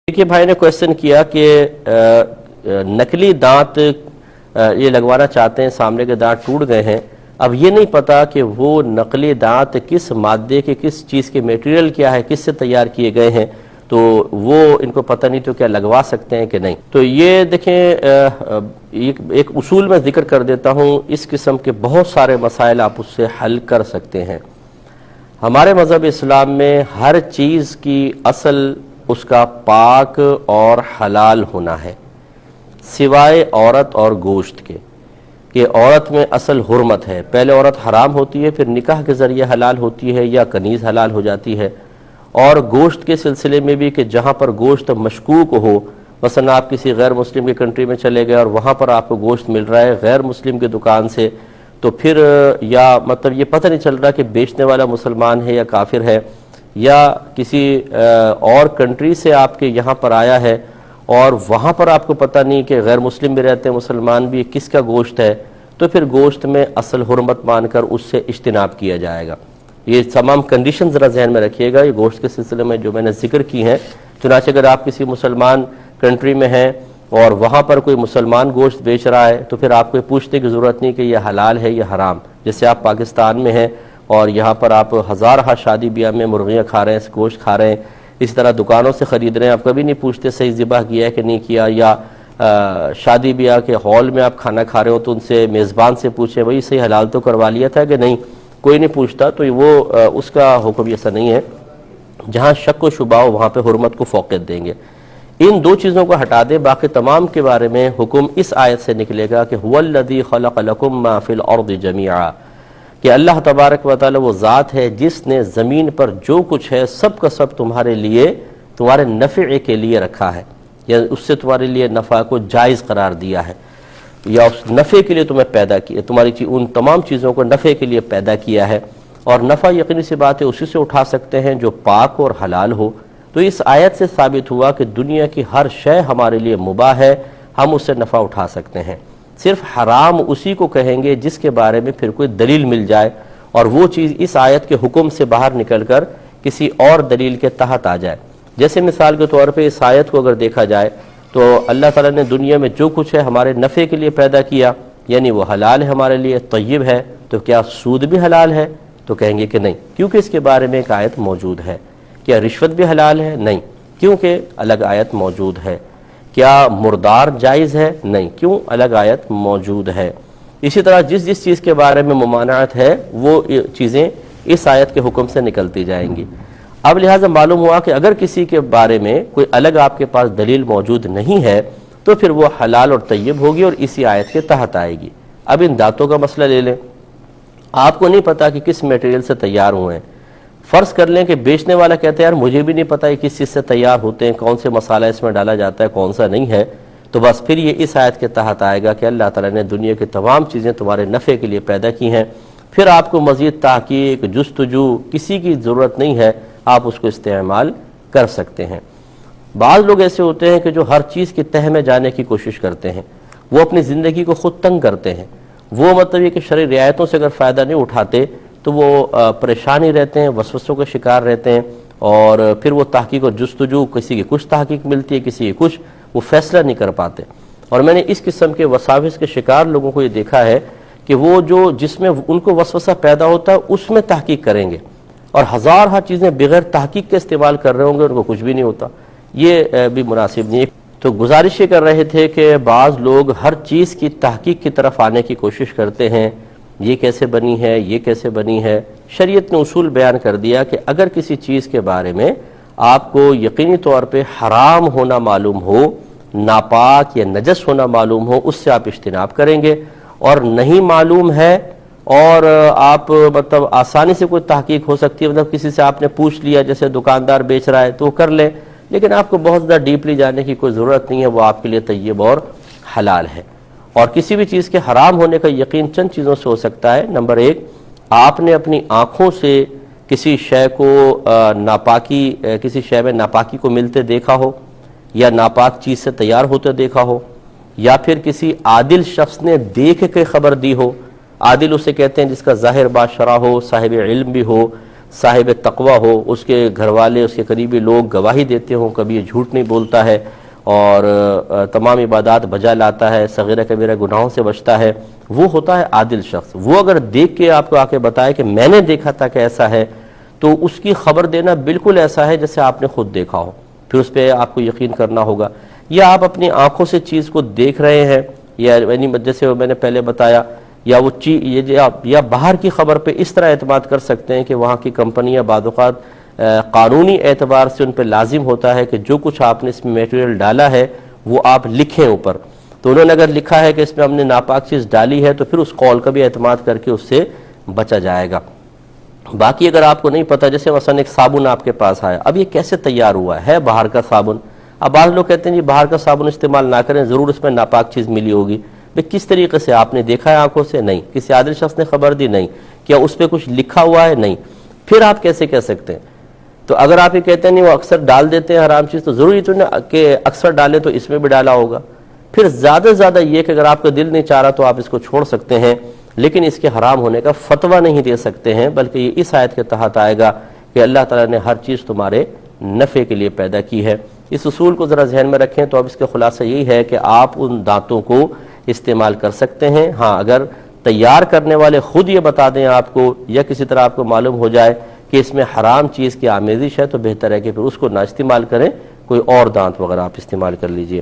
देखिए भाई ने क्वेश्चन किया कि नकली दांत ये लगवाना चाहते हैं, सामने के दांत टूट गए हैं। अब ये नहीं पता कि वो नकली दांत किस मादे के, किस चीज़ के, मटेरियल क्या है, किससे तैयार किए गए हैं, तो वो इनको पता नहीं, तो क्या लगवा सकते हैं कि नहीं। तो ये देखें, एक उसूल में जिक्र कर देता हूँ, इस किस्म के बहुत सारे मसाइल आप उससे हल कर सकते हैं। हमारे मज़हब इस्लाम में हर चीज़ की असल उसका पाक और हलाल होना है, सिवाय औरत और गोश्त के। कि औरत में असल हुर्मत है, पहले औरत हराम होती है, फिर निकाह के ज़रिए हलाल होती है या कनीज़ हलाल हो जाती है। और गोश्त के सिलसिले में भी कि जहाँ पर गोश्त मशकूक हो, मसलन आप किसी गैर मुस्लिम की कंट्री में चले गए और वहाँ पर आपको गोश्त मिल रहा है गैर मुस्लिम की दुकान से, तो फिर या मतलब ये पता नहीं चल रहा कि बेचने वाला मुसलमान है या काफिर है, या किसी और कंट्री से आपके यहाँ पर आया है और वहाँ पर आपको पता नहीं कि गैर मुस्लिम भी रहते हैं, मुसलमान भी, किसका गोश्त है, तो फिर गोश्त में असल हुर्मत मानकर उससे इज्तिनाब किया जाएगा। ये तमाम कंडीशन ज़रा जहन में रखिएगा, ये गोश्त के सिलसिले में जो मैंने जिक्र की हैं। चुनांचे अगर आप किसी मुसलमान कंट्री में हैं और वहाँ पर कोई मुसलमान गोश्त बेच रहा है, तो फिर आपको पूछने की ज़रूरत नहीं कि यह हलाल है या हराम। जैसे आप पाकिस्तान में हैं और यहाँ पर आप हज़ार शादी ब्याह में मुर्गियाँ खा रहे हैं, गोश्त खा रहे हैं, इस तरह दुकानों से ख़रीद रहे हैं, आप कभी नहीं पूछते सही ज़िबा किया है कि नहीं किया, या शादी ब्याह के हॉल में आप खाना खा रहे हो तो उनसे मेज़बान से पूछे भाई सही हलाल तो करवा लिया था कि नहीं, कोई नहीं पूछता, तो वो उसका हुक्म ऐसा नहीं है। जहाँ शक व शुबा हो वहाँ पर हुर्मत को फ़ौक़ियत देंगे। इन दो चीज़ों को हटा दे, बाकी तमाम के बारे में हुक्म इस आयत से निकलेगा कि हुवल्लज़ी खलक़ लकुम मा फ़िल अर्ज़ि जमीआ, कि अल्लाह तबारक व तआला वो ज़ात है जिसने ज़मीन पर जो कुछ है सब का सब तुम्हारे लिए, तुम्हारे नफ़े के लिए रखा है, या उससे तुम्हारे लिए नफ़ा को जायज़ करार दिया है, या उस नफ़े के लिए तुम्हें पैदा किया, तुम्हारी उन तमाम चीज़ों को नफ़े के लिए पैदा किया है। और नफ़ा यकीनी सी बात है उसी से उठा सकते हैं जो पाक और हलाल हो। तो इस आयत से साबित हुआ कि दुनिया की हर शय हमारे लिए मुबाह है, हम उससे नफ़ा उठा सकते हैं। सिर्फ हराम उसी को कहेंगे जिसके बारे में फिर कोई दलील मिल जाए और वो चीज़ इस आयत के हुक्म से बाहर निकलकर किसी और दलील के तहत आ जाए। जैसे मिसाल के तौर पे इस आयत को अगर देखा जाए तो अल्लाह ताला ने दुनिया में जो कुछ है हमारे नफ़े के लिए पैदा किया, यानी वो हलाल है हमारे लिए, तय्यब है, तो क्या सूद भी हलाल है? तो कहेंगे कि नहीं, क्योंकि इसके बारे में एक आयत मौजूद है। क्या रिश्वत भी हलाल है? नहीं, क्योंकि अलग आयत मौजूद है। क्या मुर्दार जायज़ है? नहीं, क्यों? अलग आयत मौजूद है। इसी तरह जिस जिस चीज़ के बारे में मुमानात है वो चीज़ें इस आयत के हुक्म से निकलती जाएंगी। अब लिहाजा मालूम हुआ कि अगर किसी के बारे में कोई अलग आपके पास दलील मौजूद नहीं है तो फिर वो हलाल और तय्यब होगी और इसी आयत के तहत आएगी। अब इन दांतों का मसला ले लें, आपको नहीं पता कि किस मटेरियल से तैयार हुए हैं। फ़र्ज़ कर लें कि बेचने वाला कहता है यार मुझे भी नहीं पता है किस चीज़ से तैयार होते हैं, कौन से मसाला इसमें डाला जाता है, कौन सा नहीं है, तो बस फिर ये इस आयत के तहत आएगा कि अल्लाह ताला ने दुनिया की तमाम चीज़ें तुम्हारे नफ़े के लिए पैदा की हैं, फिर आपको मज़ीद तहक़ीक़, जुस्तजू किसी की ज़रूरत नहीं है, आप उसको इस्तेमाल कर सकते हैं। बाज़ लोग ऐसे होते हैं कि जो हर चीज़ की तह में जाने की कोशिश करते हैं, वो अपनी ज़िंदगी को ख़ुद तंग करते हैं। वो मतलब ये कि शरई रियायतों से अगर फ़ायदा नहीं उठाते तो वो परेशानी रहते हैं, वसवसों के शिकार रहते हैं, और फिर वो तहक़ीक़ और जुस्तजू, किसी की कुछ तहक़ीक़ मिलती है, किसी की कुछ, वो फ़ैसला नहीं कर पाते। और मैंने इस किस्म के वसाविस के शिकार लोगों को ये देखा है कि वो जो जिसमें उनको वसवसा पैदा होता है उसमें तहक़ीक़ करेंगे और हज़ार चीज़ें बग़ैर तहक़ीक़ के इस्तेमाल कर रहे होंगे, उनको कुछ भी नहीं होता। ये भी मुनासिब नहीं है। तो गुजारिश ये कर रहे थे कि बाज़ लोग हर चीज़ की तहक़ीक़ की तरफ आने की कोशिश करते हैं, ये कैसे बनी है, ये कैसे बनी है। शरीयत ने उसूल बयान कर दिया कि अगर किसी चीज़ के बारे में आपको यकीनी तौर पे हराम होना मालूम हो, नापाक या नजस होना मालूम हो, उससे आप इज्तिनाब करेंगे। और नहीं मालूम है और आप मतलब आसानी से कोई तहक़ीक़ हो सकती है, मतलब किसी से आपने पूछ लिया, जैसे दुकानदार बेच रहा है तो कर ले, लेकिन आपको बहुत ज़्यादा डीपली जाने की कोई ज़रूरत नहीं है, वो आपके लिए तय्यब और हलाल है। और किसी भी चीज़ के हराम होने का यकीन चंद चीज़ों से हो सकता है। नंबर एक, आपने अपनी आँखों से किसी शय को नापाकी, किसी शय में नापाकी को मिलते देखा हो, या नापाक चीज़ से तैयार होते देखा हो, या फिर किसी आदिल शख्स ने देख के खबर दी हो। आदिल उसे कहते हैं जिसका ज़ाहिर बाशरा हो, साहिब इल्म भी हो, صاحب تقوی ہو، اس کے گھر والے، اس کے قریبی لوگ گواہی دیتے ہوں، کبھی یہ جھوٹ نہیں بولتا ہے اور تمام عبادات بجا لاتا ہے، صغیرہ کبیرہ گناہوں سے بچتا ہے، وہ ہوتا ہے عادل شخص۔ وہ اگر دیکھ کے آپ کو آ کے بتائے کہ میں نے دیکھا تھا کہ ایسا ہے، تو اس کی خبر دینا بالکل ایسا ہے جیسے آپ نے خود دیکھا ہو، پھر اس پہ آپ کو یقین کرنا ہوگا۔ یا آپ اپنی آنکھوں سے چیز کو دیکھ رہے ہیں، یا جیسے میں نے پہلے بتایا، یا وہ چیز یا باہر کی خبر پہ اس طرح اعتماد کر سکتے ہیں کہ وہاں کی کمپنیاں بعض اوقات قانونی اعتبار سے ان پہ لازم ہوتا ہے کہ جو کچھ آپ نے اس میں میٹیریل ڈالا ہے وہ آپ لکھیں اوپر، تو انہوں نے اگر لکھا ہے کہ اس میں ہم نے ناپاک چیز ڈالی ہے تو پھر اس قول کا بھی اعتماد کر کے اس سے بچا جائے گا۔ باقی اگر آپ کو نہیں پتا، جیسے مثلا ایک صابن آپ کے پاس آیا، اب یہ کیسے تیار ہوا ہے باہر کا صابن، اب بعض لوگ کہتے ہیں جی باہر کا صابن استعمال نہ کریں، ضرور اس میں ناپاک چیز ملی ہوگی۔ بھئی کس طریقے سے آپ نے دیکھا ہے آنکھوں سے؟ نہیں۔ کسی عادل شخص نے خبر دی؟ نہیں۔ کیا اس پہ کچھ لکھا ہوا ہے؟ نہیں۔ پھر آپ کیسے کہہ سکتے ہیں؟ تو اگر آپ یہ کہتے ہیں نہیں وہ اکثر ڈال دیتے ہیں حرام چیز، تو ضروری تو نہیں کہ اکثر ڈالیں تو اس میں بھی ڈالا ہوگا۔ پھر زیادہ سے زیادہ یہ کہ اگر آپ کا دل نہیں چاہ رہا تو آپ اس کو چھوڑ سکتے ہیں، لیکن اس کے حرام ہونے کا فتویٰ نہیں دے سکتے ہیں، بلکہ یہ اس آیت کے تحت آئے گا کہ اللہ تعالیٰ نے ہر چیز تمہارے نفع کے لیے پیدا کی ہے۔ اس اصول کو ذرا ذہن میں رکھیں۔ تو اب اس کا خلاصہ یہی ہے کہ آپ ان دانتوں کو استعمال کر سکتے ہیں، ہاں اگر تیار کرنے والے خود یہ بتا دیں آپ کو، یا کسی طرح آپ کو معلوم ہو جائے کہ اس میں حرام چیز کی آمیزش ہے، تو بہتر ہے کہ پھر اس کو نہ استعمال کریں، کوئی اور دانت وغیرہ آپ استعمال کر لیجئے۔